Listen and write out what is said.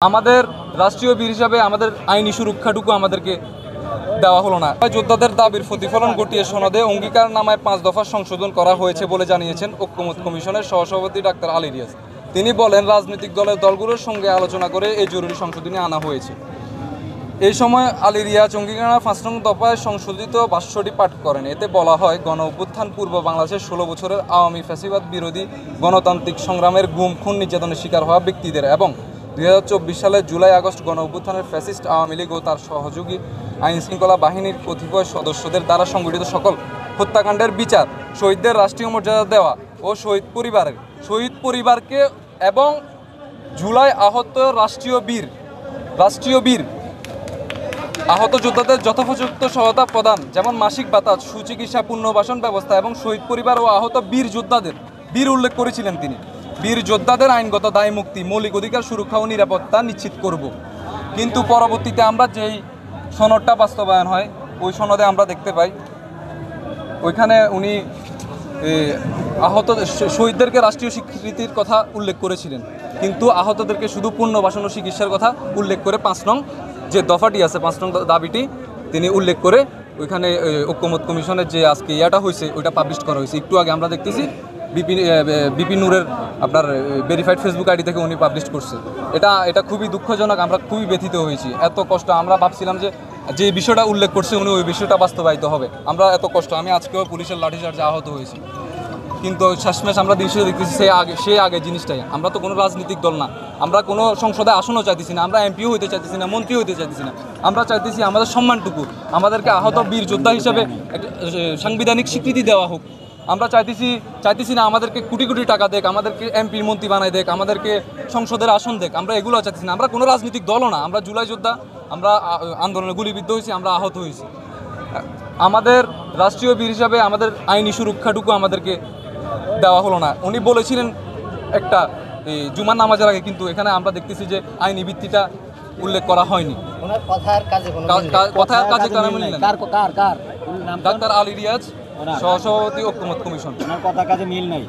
আমাদের রাষ্ট্রীয় বীর হিসাবে আমাদের আইনি সুরক্ষাটুকু আমাদেরকে দেওয়া হলো না। যোদ্ধাদের দাবির প্রতিফলন ঘটিয়ে সনদে অঙ্গীকারনামায় 5 দফা সংশোধন করা হয়েছে বলে জানিয়েছেন ঐক্যমত্য কমিশনের সহসভাপতি ডাক্তার আলী রিয়াজ। তিনি বলেন, রাজনৈতিক দলগুলোর সঙ্গে আলোচনা করে এই জরুরি সংশোধনী আনা হয়েছে। এই সময় আলী রিয়াজ অঙ্গীকারনামার 5 নং দফায় সংশোধিত ভাষ্যটি পাঠ করেন। এতে বলা হয়, গণ অভ্যুত্থান পূর্ব বাংলাদেশের 16 বছরের আওয়ামী ফ্যাসিবাদ বিরোধী গণতান্ত্রিক সংগ্রামের গুম, খুন, নির্যাতনের শিকার হওয়া ব্যক্তিদের এবং 2024 সালের জুলাই আগস্ট গণ অভ্যুত্থানের ফ্যাসিস্ট আওয়ামী লীগ ও তার সহযোগী আইনশৃঙ্খলা বাহিনীর কতিপয় সদস্যদের দ্বারা সংগঠিত সকল হত্যাকাণ্ডের বিচার, শহীদদের রাষ্ট্রীয় মর্যাদা দেওয়া ও শহীদ পরিবারকে এবং জুলাই আহত রাষ্ট্রীয় বীর আহত যোদ্ধাদের যথোপযুক্ত সহায়তা প্রদান, যেমন মাসিক ভাতা, সুচিকিৎসা, পুনর্বাসন ব্যবস্থা এবং শহীদ পরিবার ও আহত বীর উল্লেখ করেছিলেন তিনি। বীর যোদ্ধাদের আইনগত দায় মুক্তি, মৌলিক অধিকার সুরক্ষা ও নিরাপত্তা নিশ্চিত করব। কিন্তু পরবর্তীতে আমরা যেই সনদটা বাস্তবায়ন হয়, ওই সনদে আমরা দেখতে পাই ওইখানে উনি শহীদদেরকে রাষ্ট্রীয় স্বীকৃতির কথা উল্লেখ করেছিলেন, কিন্তু আহতদেরকে শুধু পুনর্বাসন ও চিকিৎসার কথা উল্লেখ করে 5 নং যে দফাটি আছে, 5 নং দাবিটি তিনি উল্লেখ করে ওইখানে ঐক্যমত্য কমিশনের যে আজকে ইয়াটা হয়েছে ওইটা পাবলিশ করা হয়েছে। একটু আগে আমরা দেখতেছি বিপি নূরের আপনার ভেরিফাইড ফেসবুক আইডি থেকে উনি পাবলিশ করছে। এটা খুবই দুঃখজনক, আমরা খুবই ব্যথিত হয়েছি। এত কষ্ট, আমরা ভাবছিলাম যে বিষয়টা উল্লেখ করছে উনি ওই বিষয়টা বাস্তবায়িত হবে। আমরা এত কষ্ট, আমি আজকেও পুলিশের লাঠিচার্জে আহত হয়েছি, কিন্তু শেষমেশ আমরা দৃশ্য দেখতেছি সে আগে জিনিসটাই। আমরা তো কোনো রাজনৈতিক দল না, আমরা কোনো সংসদে আসনও চাইতেছি না, আমরা এমপিও হইতে চাইতেছি না, মন্ত্রী হইতে চাইতেছি না। আমরা চাইতেছি আমাদের সম্মানটুকু, আমাদেরকে আহত বীর যোদ্ধা হিসাবে সাংবিধানিক স্বীকৃতি দেওয়া হোক। আমরা চাইতেছি না আমাদেরকে কোটি কোটি টাকা দেখ, আমাদেরকে এমপির মন্ত্রী বানাই দেখ, আমাদেরকে সংসদের আসন দেখ। আমরা এগুলো চাইতেছি না। আমরা কোনো রাজনৈতিক দলও না, আমরা জুলাই যোদ্ধা, আমরা আন্দোলনে গুলিবিদ্ধ হয়েছি, আমরা আহত হয়েছি। আমাদের রাষ্ট্রীয় বীর হিসাবে আমাদের আইনি সুরক্ষাটুকু আমাদেরকে দেওয়া হলো না। উনি বলেছিলেন একটা জুমার নামাজের আগে, কিন্তু এখানে আমরা দেখতেছি যে আইনি ভিত্তিটা উল্লেখ করা হয়নি। কথার কাজে ডাক্তার আলী রিয়াজ, সহসভাপতি ঐক্যমত্য কমিশন। কথার কাজে মিল নাই।